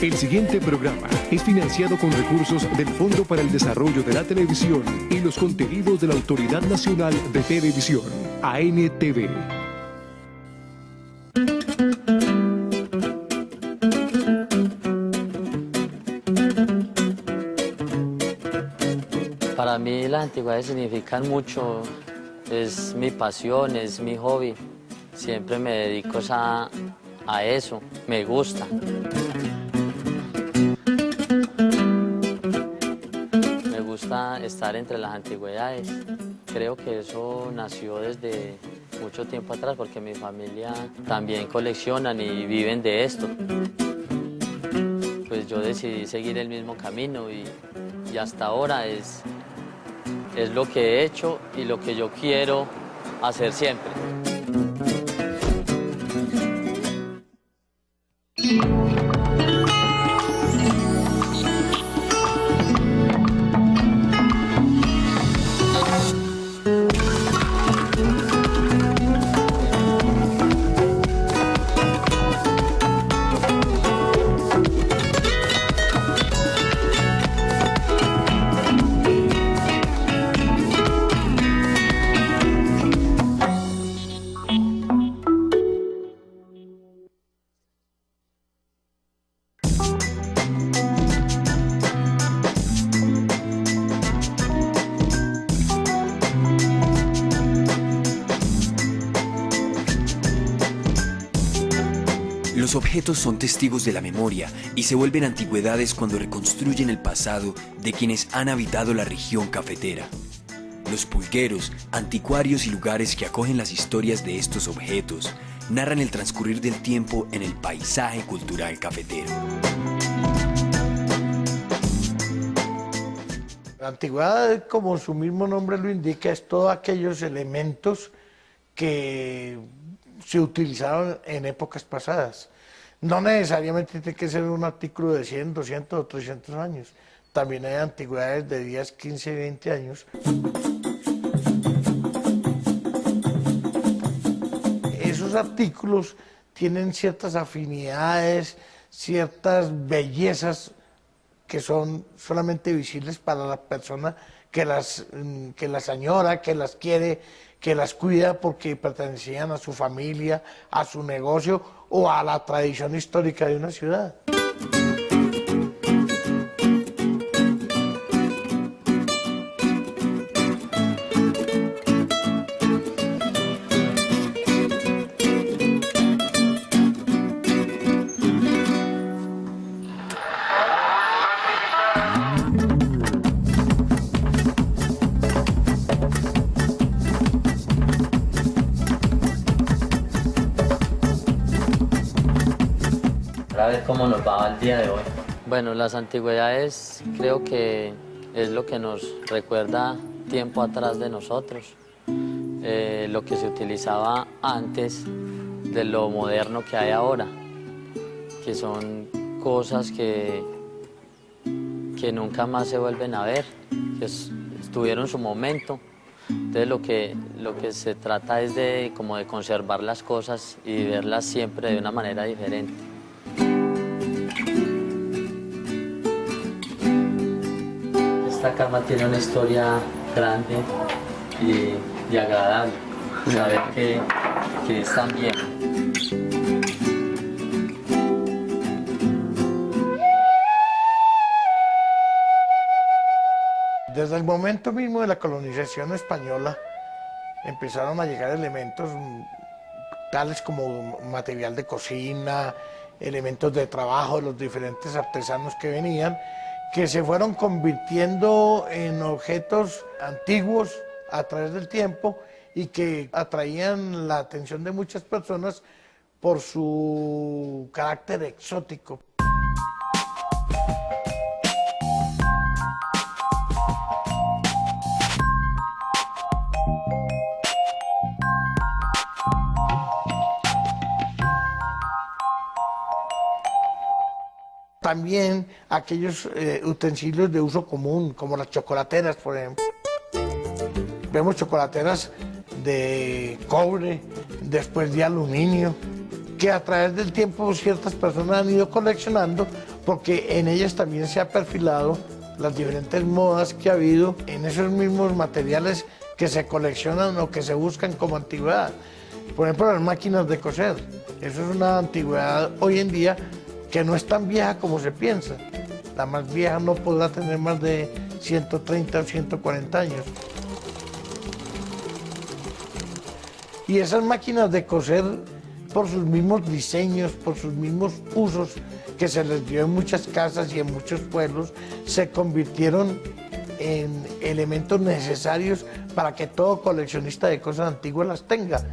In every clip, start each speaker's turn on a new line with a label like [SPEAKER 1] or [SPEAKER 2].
[SPEAKER 1] El siguiente programa es financiado con recursos del Fondo para el Desarrollo de la Televisión y los contenidos de la Autoridad Nacional de Televisión, ANTV.
[SPEAKER 2] Para mí las antigüedades significan mucho, es mi pasión, es mi hobby. Siempre me dedico a eso, me gusta. Me gusta estar entre las antigüedades. Creo que eso nació desde mucho tiempo atrás porque mi familia también coleccionan y viven de esto. Pues yo decidí seguir el mismo camino y hasta ahora es lo que he hecho y lo que yo quiero hacer siempre.
[SPEAKER 3] Los objetos son testigos de la memoria y se vuelven antigüedades cuando reconstruyen el pasado de quienes han habitado la región cafetera. Los pulgueros, anticuarios y lugares que acogen las historias de estos objetos narran el transcurrir del tiempo en el paisaje cultural cafetero.
[SPEAKER 4] La antigüedad, como su mismo nombre lo indica, es todos aquellos elementos que se utilizaron en épocas pasadas. No necesariamente tiene que ser un artículo de 100, 200 o 300 años. También hay antigüedades de 10, 15, 20 años. Esos artículos tienen ciertas afinidades, ciertas bellezas que son solamente visibles para la persona que las añora, que las quiere, que las cuida porque pertenecían a su familia, a su negocio o a la tradición histórica de una ciudad.
[SPEAKER 2] A ver cómo nos va el día de hoy. Bueno, las antigüedades creo que es lo que nos recuerda tiempo atrás de nosotros, lo que se utilizaba antes de lo moderno que hay ahora, que son cosas que nunca más se vuelven a ver, que tuvieron su momento. Entonces lo que se trata es de conservar las cosas y verlas siempre de una manera diferente. Esta cama tiene una historia grande y agradable, saber que es tan bien.
[SPEAKER 4] Desde el momento mismo de la colonización española empezaron a llegar elementos tales como material de cocina, elementos de trabajo de los diferentes artesanos que venían, que se fueron convirtiendo en objetos antiguos a través del tiempo y que atraían la atención de muchas personas por su carácter exótico. También aquellos utensilios de uso común, como las chocolateras, por ejemplo. Vemos chocolateras de cobre, después de aluminio, que a través del tiempo ciertas personas han ido coleccionando porque en ellas también se ha perfilado las diferentes modas que ha habido en esos mismos materiales que se coleccionan o que se buscan como antigüedad. Por ejemplo, las máquinas de coser. Eso es una antigüedad hoy en día que no es tan vieja como se piensa. La más vieja no podrá tener más de 130 o 140 años. Y esas máquinas de coser, por sus mismos diseños, por sus mismos usos que se les dio en muchas casas y en muchos pueblos, se convirtieron en elementos necesarios para que todo coleccionista de cosas antiguas las tenga.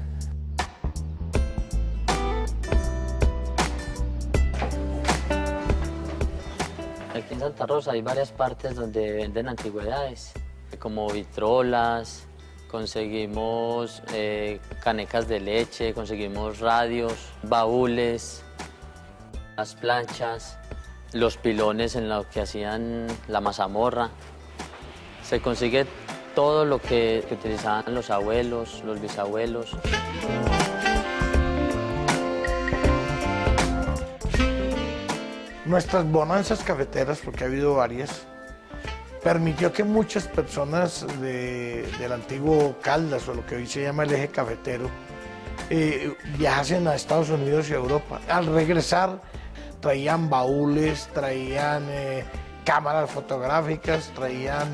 [SPEAKER 2] Aquí en Santa Rosa hay varias partes donde venden antigüedades, como vitrolas, conseguimos canecas de leche, conseguimos radios, baúles, las planchas, los pilones en los que hacían la mazamorra. Se consigue todo lo que utilizaban los abuelos, los bisabuelos.
[SPEAKER 4] Nuestras bonanzas cafeteras, porque ha habido varias, permitió que muchas personas del antiguo Caldas, o lo que hoy se llama el eje cafetero, viajasen a Estados Unidos y a Europa. Al regresar traían baúles, traían cámaras fotográficas, traían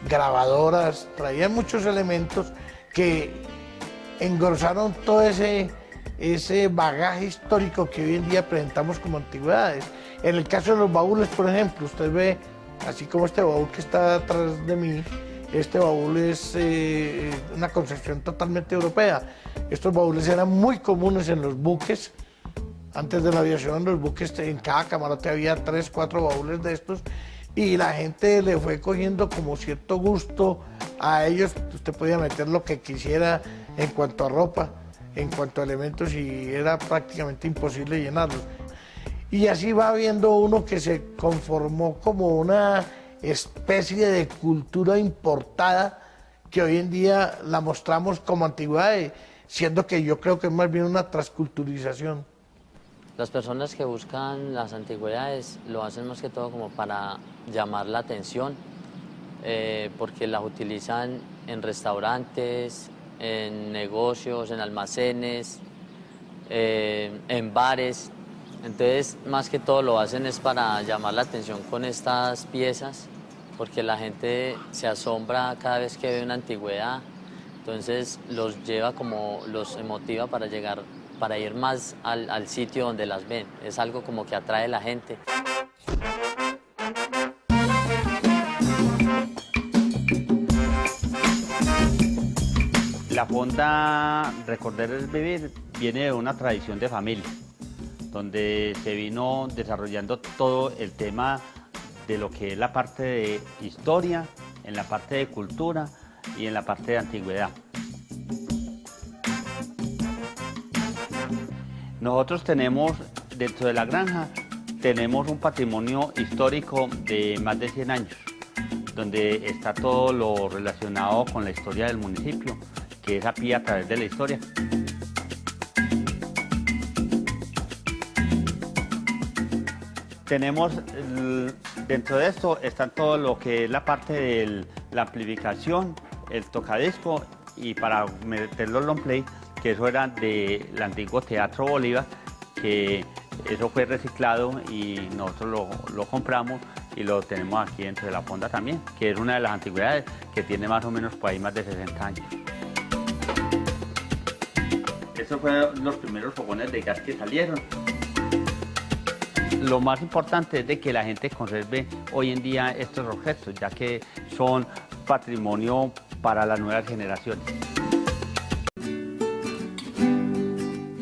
[SPEAKER 4] grabadoras, traían muchos elementos que engrosaron todo ese bagaje histórico que hoy en día presentamos como antigüedades. En el caso de los baúles, por ejemplo, usted ve, así como este baúl que está atrás de mí, este baúl es una concepción totalmente europea. Estos baúles eran muy comunes en los buques. Antes de la aviación, los buques, en cada camarote había 3, 4 baúles de estos, y la gente le fue cogiendo como cierto gusto a ellos. Usted podía meter lo que quisiera en cuanto a ropa, en cuanto a elementos, y era prácticamente imposible llenarlos. Y así va viendo uno que se conformó como una especie de cultura importada que hoy en día la mostramos como antigüedad, siendo que yo creo que es más bien una transculturización.
[SPEAKER 2] Las personas que buscan las antigüedades lo hacen más que todo como para llamar la atención, porque las utilizan en restaurantes, en negocios, en almacenes, en bares. Entonces, más que todo lo hacen es para llamar la atención con estas piezas, porque la gente se asombra cada vez que ve una antigüedad. Entonces los lleva, como los motiva para llegar, para ir más al sitio donde las ven. Es algo como que atrae a la gente.
[SPEAKER 5] La fonda Recordar es Vivir viene de una tradición de familia, donde se vino desarrollando todo el tema de lo que es la parte de historia, en la parte de cultura y en la parte de antigüedad. Nosotros tenemos, dentro de la granja, tenemos un patrimonio histórico de más de 100 años, donde está todo lo relacionado con la historia del municipio, que es a pie a través de la historia. Tenemos, dentro de esto, está todo lo que es la parte de la amplificación, el tocadisco, y para meter los long play, que eso era del antiguo Teatro Bolívar, que eso fue reciclado y nosotros lo compramos y lo tenemos aquí dentro de la fonda también, que es una de las antigüedades que tiene más o menos por ahí más de 60 años. Estos fueron los primeros fogones de gas que salieron. Lo más importante es de que la gente conserve hoy en día estos objetos, ya que son patrimonio para las nuevas generaciones.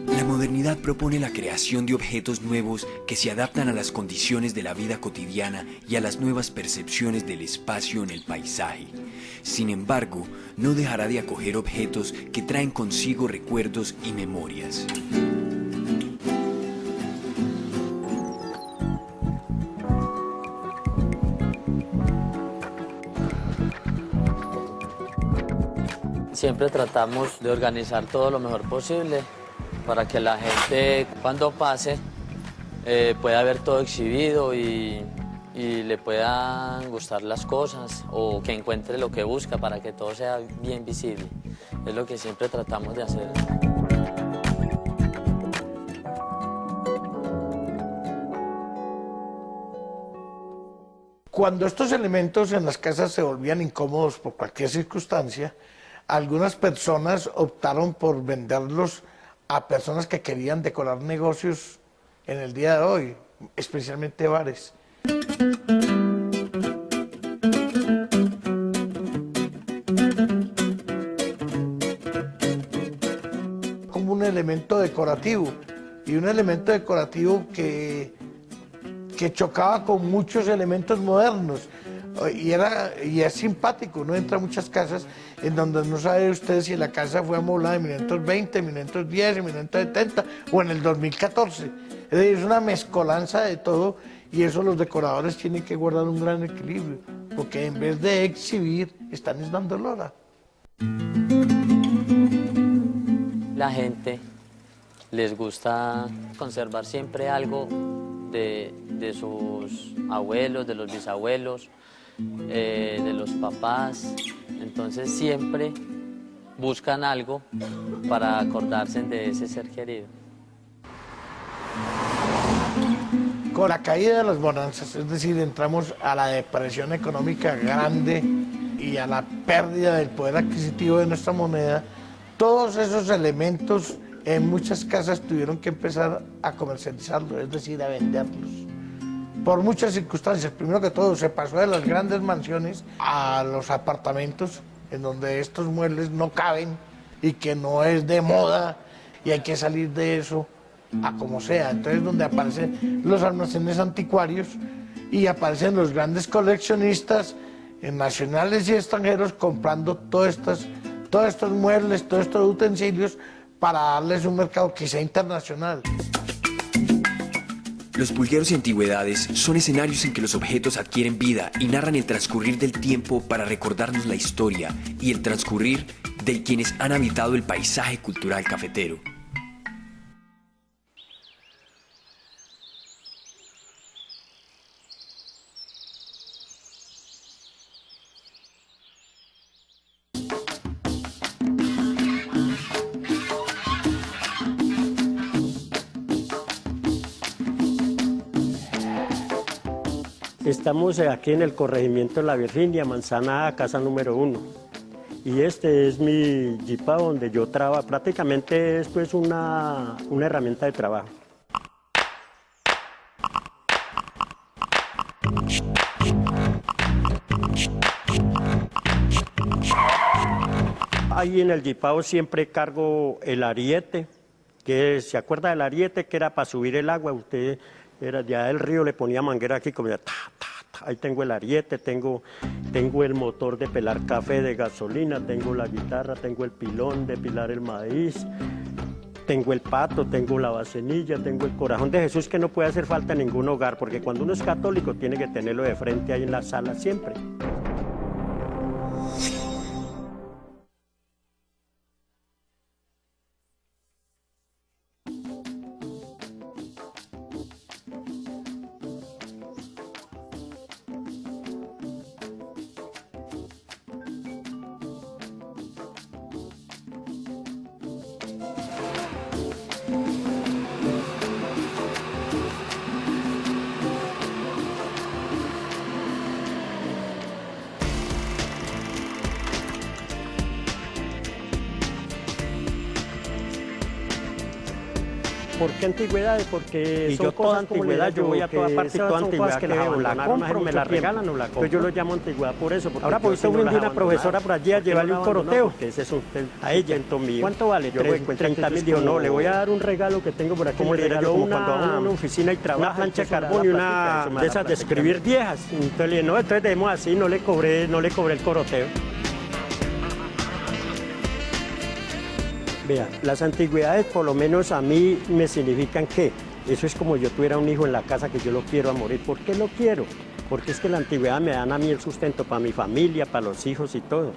[SPEAKER 3] La modernidad propone la creación de objetos nuevos que se adaptan a las condiciones de la vida cotidiana y a las nuevas percepciones del espacio en el paisaje. Sin embargo, no dejará de acoger objetos que traen consigo recuerdos y memorias.
[SPEAKER 2] Siempre tratamos de organizar todo lo mejor posible para que la gente, cuando pase, pueda ver todo exhibido y le puedan gustar las cosas o que encuentre lo que busca para que todo sea bien visible. Es lo que siempre tratamos de hacer.
[SPEAKER 4] Cuando estos elementos en las casas se volvían incómodos por cualquier circunstancia, algunas personas optaron por venderlos a personas que querían decorar negocios en el día de hoy, especialmente bares. Como un elemento decorativo, y un elemento decorativo que chocaba con muchos elementos modernos. Y es simpático, uno entra a muchas casas en donde no sabe usted si la casa fue amoblada en 1920, 1910, 1970 o en el 2014. Es decir, es una mezcolanza de todo y eso los decoradores tienen que guardar un gran equilibrio, porque en vez de exhibir, están dando lora.
[SPEAKER 2] La gente les gusta conservar siempre algo de sus abuelos, de los bisabuelos, de los papás. Entonces siempre buscan algo para acordarse de ese ser querido.
[SPEAKER 4] Con la caída de las bonanzas, es decir, entramos a la depresión económica grande y a la pérdida del poder adquisitivo de nuestra moneda, todos esos elementos en muchas casas tuvieron que empezar a comercializarlos, es decir, a venderlos. Por muchas circunstancias. Primero que todo, se pasó de las grandes mansiones a los apartamentos, en donde estos muebles no caben y que no es de moda y hay que salir de eso a como sea. Entonces, donde aparecen los almacenes anticuarios y aparecen los grandes coleccionistas nacionales y extranjeros comprando todos estos muebles, todos estos utensilios para darles un mercado que sea internacional.
[SPEAKER 3] Los pulgueros y antigüedades son escenarios en que los objetos adquieren vida y narran el transcurrir del tiempo para recordarnos la historia y el transcurrir de quienes han habitado el paisaje cultural cafetero.
[SPEAKER 6] Estamos aquí en el corregimiento de La Virginia, Manzana A, casa número 1. Y este es mi jipao donde yo trabajo. Prácticamente esto es una herramienta de trabajo. Ahí en el jipao siempre cargo el ariete, que se acuerda del ariete que era para subir el agua. Usted era ya del río, le ponía manguera aquí como ya, ahí tengo el ariete, tengo el motor de pelar café de gasolina, tengo la guitarra, tengo el pilón de pilar el maíz, tengo el pato, tengo la bacenilla, tengo el corazón de Jesús que no puede hacer falta en ningún hogar, porque cuando uno es católico tiene que tenerlo de frente ahí en la sala siempre. ¿Por qué antigüedades? Porque y son yo toda antigüedad, yo voy a toda parte y toda antigüedad que veo, la compro, me la regalan o la compro. Pues yo lo llamo antigüedad por eso. Ahora pues usted fue una profesora por allí a llevarle un coroteo. Ese es a ella. ¿Cuánto vale? 30.000. Dijo, no, le voy a dar un regalo que tengo por aquí. Como le regaló cuando a una oficina y trabaja. Una plancha de carbón y una de esas de escribir viejas. Entonces le dije, no, entonces dejemos así, no le cobré el coroteo. Vea, las antigüedades por lo menos a mí me significan que eso es como yo tuviera un hijo en la casa que yo lo quiero a morir. ¿Por qué lo quiero? Porque es que la antigüedad me dan a mí el sustento para mi familia, para los hijos y todo.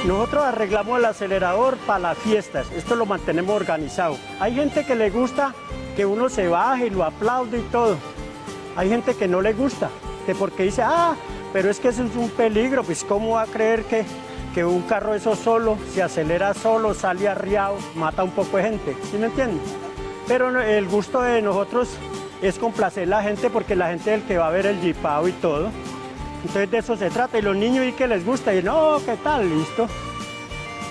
[SPEAKER 6] Nosotros arreglamos el acelerador para las fiestas, esto lo mantenemos organizado. Hay gente que le gusta que uno se baje y lo aplaude y todo. Hay gente que no le gusta, que porque dice, pero es que eso es un peligro, pues ¿cómo va a creer que un carro eso solo, se acelera solo, sale arriado, mata un poco de gente? ¿Sí me entienden? Pero el gusto de nosotros es complacer a la gente porque la gente es el que va a ver el jipado y todo. Entonces de eso se trata y los niños y que les gusta y no, ¿qué tal? Listo,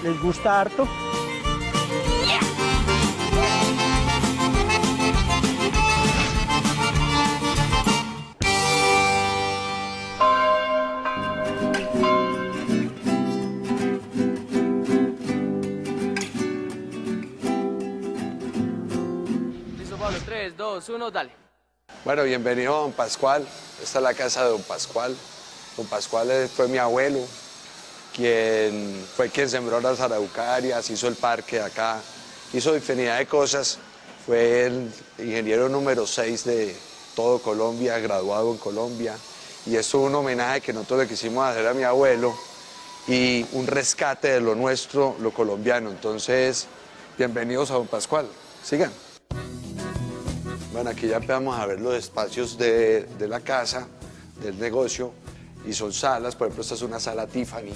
[SPEAKER 6] les gusta harto.
[SPEAKER 7] Listo, Pablo, 3, 2, 1, dale.
[SPEAKER 8] Bueno, bienvenido a Don Pascual. Esta es la casa de Don Pascual. Don Pascual fue mi abuelo, quien sembró las araucarias, hizo el parque acá, hizo infinidad de cosas. Fue el ingeniero número 6 de todo Colombia, graduado en Colombia. Y esto es un homenaje que nosotros le quisimos hacer a mi abuelo y un rescate de lo nuestro, lo colombiano. Entonces, bienvenidos a Don Pascual. Sigan. Bueno, aquí ya empezamos a ver los espacios de la casa, del negocio, y son salas. Por ejemplo, esta es una sala Tiffany.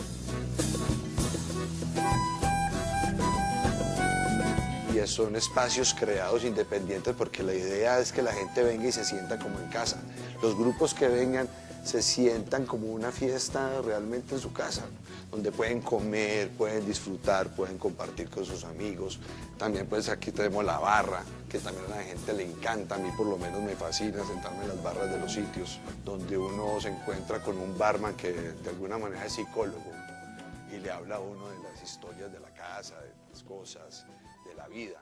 [SPEAKER 8] Y son espacios creados independientes porque la idea es que la gente venga y se sienta como en casa. Los grupos que vengan se sientan como una fiesta realmente en su casa, donde pueden comer, pueden disfrutar, pueden compartir con sus amigos. También pues aquí tenemos la barra, que también a la gente le encanta, a mí por lo menos me fascina sentarme en las barras de los sitios, donde uno se encuentra con un barman que de alguna manera es psicólogo y le habla a uno de las historias de la casa, de las cosas, de la vida.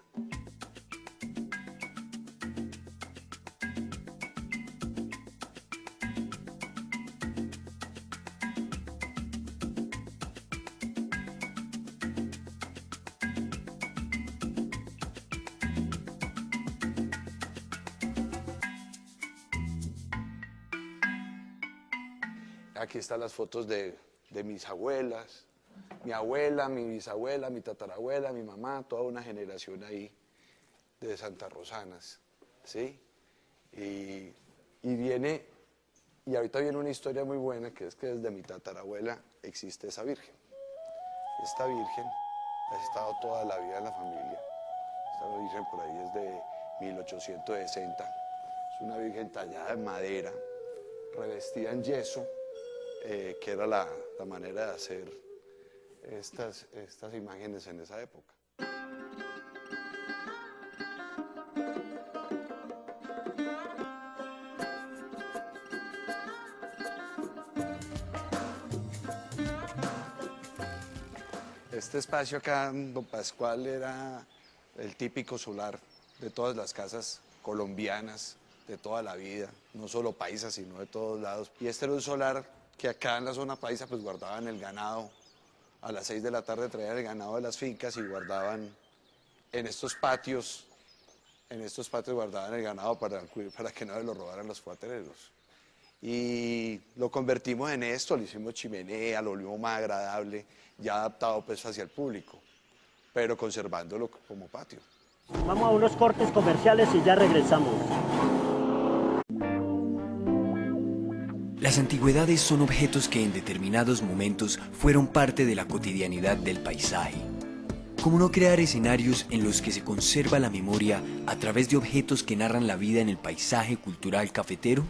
[SPEAKER 8] Aquí están las fotos de mis abuelas, mi abuela, mi bisabuela, mi tatarabuela, mi mamá, toda una generación ahí de Santa Rosanas, ¿sí? Y ahorita viene una historia muy buena, que es que desde mi tatarabuela existe esa virgen. Esta virgen ha estado toda la vida en la familia. Esta virgen por ahí es de 1860. Es una virgen tallada en madera, revestida en yeso, que era la manera de hacer estas imágenes en esa época. Este espacio acá en Don Pascual era el típico solar de todas las casas colombianas de toda la vida, no solo paisas, sino de todos lados. Y este era un solar que acá en la zona paisa pues guardaban el ganado. A las 6 de la tarde traían el ganado de las fincas y guardaban en estos patios guardaban el ganado para que no se lo robaran los cuatreros. Y lo convertimos en esto, le hicimos chimenea, lo volvimos más agradable, ya adaptado pues hacia el público, pero conservándolo como patio.
[SPEAKER 6] Vamos a unos cortes comerciales y ya regresamos.
[SPEAKER 3] Las antigüedades son objetos que en determinados momentos fueron parte de la cotidianidad del paisaje. ¿Cómo no crear escenarios en los que se conserva la memoria a través de objetos que narran la vida en el paisaje cultural cafetero?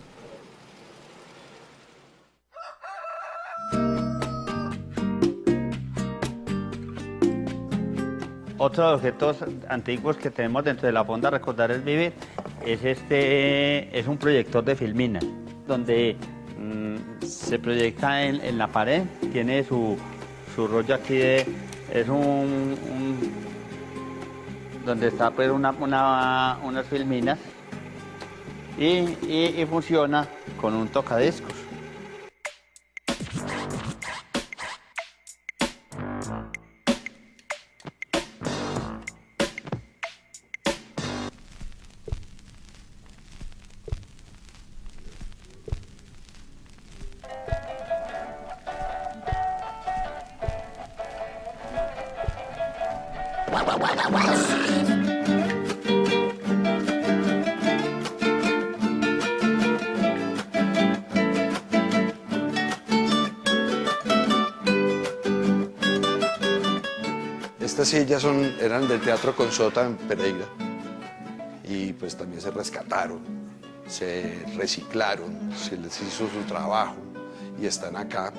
[SPEAKER 5] Otros objetos antiguos que tenemos dentro de la fonda Recordar es Vivir es un proyector de filmina, donde se proyecta en la pared, tiene su rollo aquí es donde está pues unas filminas y funciona con un tocadiscos.
[SPEAKER 8] Estas sillas eran del Teatro Consota en Pereira y pues también se rescataron, se reciclaron, se les hizo su trabajo y están acá.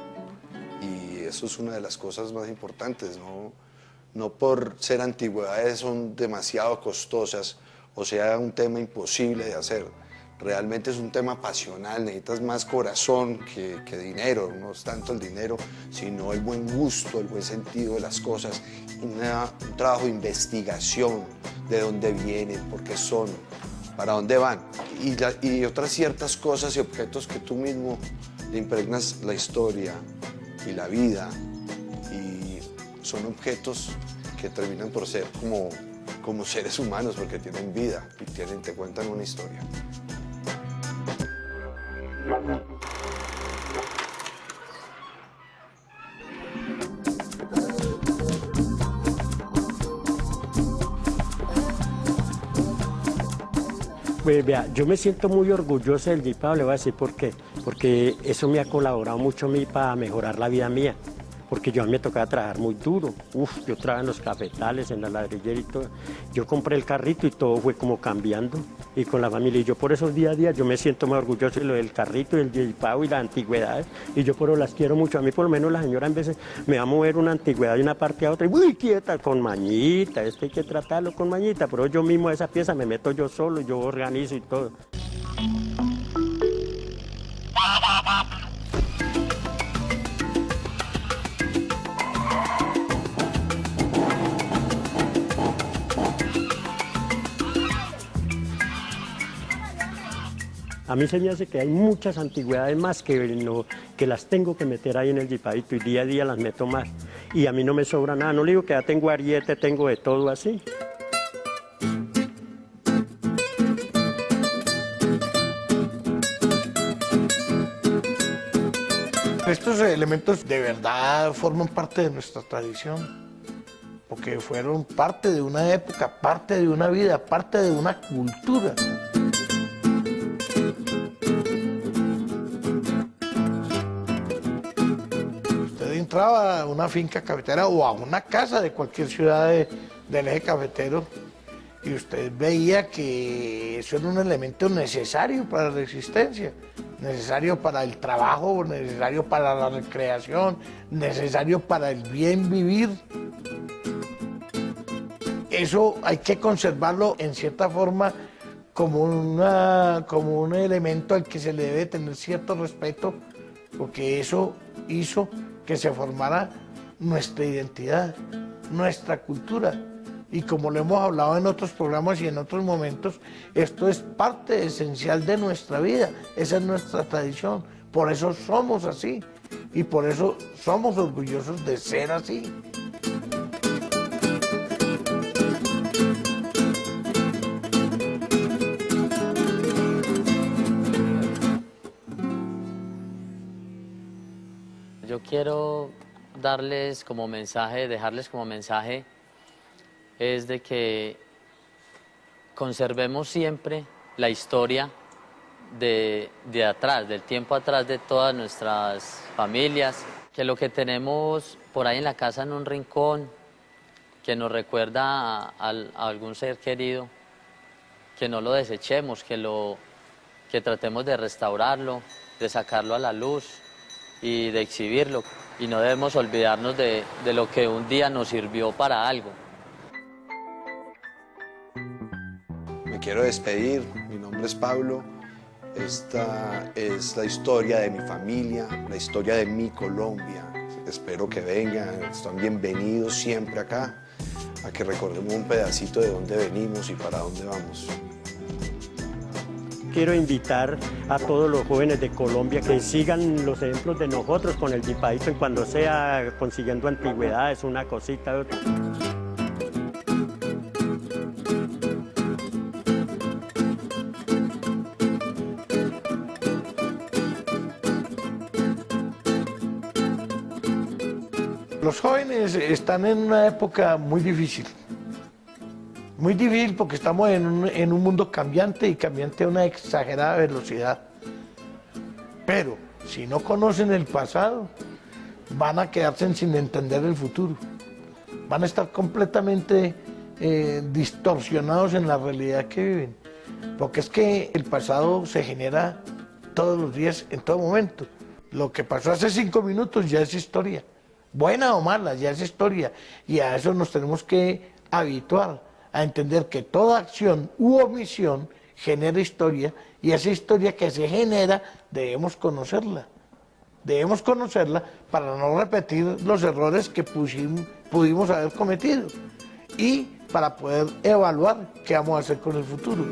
[SPEAKER 8] Y eso es una de las cosas más importantes, no por ser antigüedades son demasiado costosas o sea un tema imposible de hacer. Realmente es un tema pasional, necesitas más corazón que dinero, no es tanto el dinero, sino el buen gusto, el buen sentido de las cosas, un trabajo de investigación de dónde vienen, por qué son, para dónde van, y otras ciertas cosas y objetos que tú mismo le impregnas la historia y la vida, y son objetos que terminan por ser como seres humanos porque tienen vida y te cuentan una historia.
[SPEAKER 6] Pues vea, yo me siento muy orgulloso del Jipao, le voy a decir por qué. Porque eso me ha colaborado mucho a mí para mejorar la vida mía. Porque yo a mí me tocaba trabajar muy duro. Yo trabajaba en los cafetales, en la ladrillera y todo. Yo compré el carrito y todo fue como cambiando. Y con la familia. Y yo por esos día a día yo me siento muy orgulloso de lo del carrito, el Jipao y las antigüedades. Y yo por eso las quiero mucho. A mí por lo menos la señora en veces me va a mover una antigüedad de una parte a otra. Y uy, quieta, con mañita. Esto hay que tratarlo con mañita. Pero yo mismo a esa pieza me meto yo solo, yo organizo y todo. A mí se me hace que hay muchas antigüedades más que las tengo que meter ahí en el Jipaito y día a día las meto más. Y a mí no me sobra nada, no le digo que ya tengo ariete, tengo de todo así.
[SPEAKER 4] Estos elementos de verdad forman parte de nuestra tradición, porque fueron parte de una época, parte de una vida, parte de una cultura. Entraba a una finca cafetera o a una casa de cualquier ciudad del eje cafetero y usted veía que eso era un elemento necesario para la existencia, necesario para el trabajo, necesario para la recreación, necesario para el bien vivir. Eso hay que conservarlo en cierta forma como un elemento al que se le debe tener cierto respeto, porque eso hizo que se formara nuestra identidad, nuestra cultura. Y como lo hemos hablado en otros programas y en otros momentos, esto es parte esencial de nuestra vida, esa es nuestra tradición, por eso somos así y por eso somos orgullosos de ser así.
[SPEAKER 2] Yo quiero dejarles como mensaje, es de que conservemos siempre la historia de atrás, del tiempo atrás de todas nuestras familias, que lo que tenemos por ahí en la casa en un rincón, que nos recuerda a algún ser querido, que no lo desechemos, que tratemos de restaurarlo, de sacarlo a la luz y de exhibirlo, y no debemos olvidarnos de lo que un día nos sirvió para algo.
[SPEAKER 8] Me quiero despedir, mi nombre es Pablo, esta es la historia de mi familia, la historia de mi Colombia. Espero que vengan, están bienvenidos siempre acá, a que recordemos un pedacito de dónde venimos y para dónde vamos.
[SPEAKER 6] Quiero invitar a todos los jóvenes de Colombia que sigan los ejemplos de nosotros con el Jipaito en cuando sea consiguiendo antigüedades, una cosita, otra.
[SPEAKER 4] Los jóvenes están en una época muy difícil, Muy difícil porque estamos en un mundo cambiante y cambiante a una exagerada velocidad. Pero si no conocen el pasado, van a quedarse sin entender el futuro. Van a estar completamente distorsionados en la realidad que viven. Porque es que el pasado se genera todos los días, en todo momento. Lo que pasó hace 5 minutos ya es historia. Buena o mala, ya es historia. Y a eso nos tenemos que habituar, a entender que toda acción u omisión genera historia, y esa historia que se genera debemos conocerla. Debemos conocerla para no repetir los errores que pudimos haber cometido y para poder evaluar qué vamos a hacer con el futuro.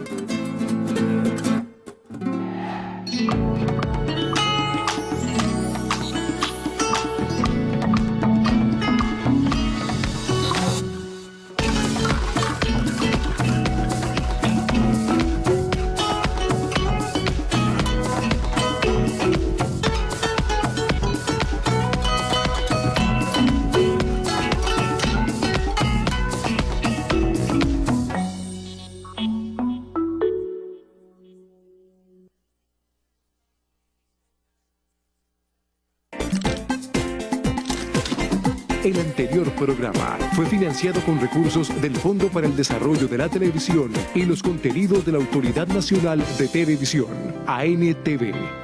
[SPEAKER 1] El anterior programa fue financiado con recursos del Fondo para el Desarrollo de la Televisión y los contenidos de la Autoridad Nacional de Televisión, ANTV.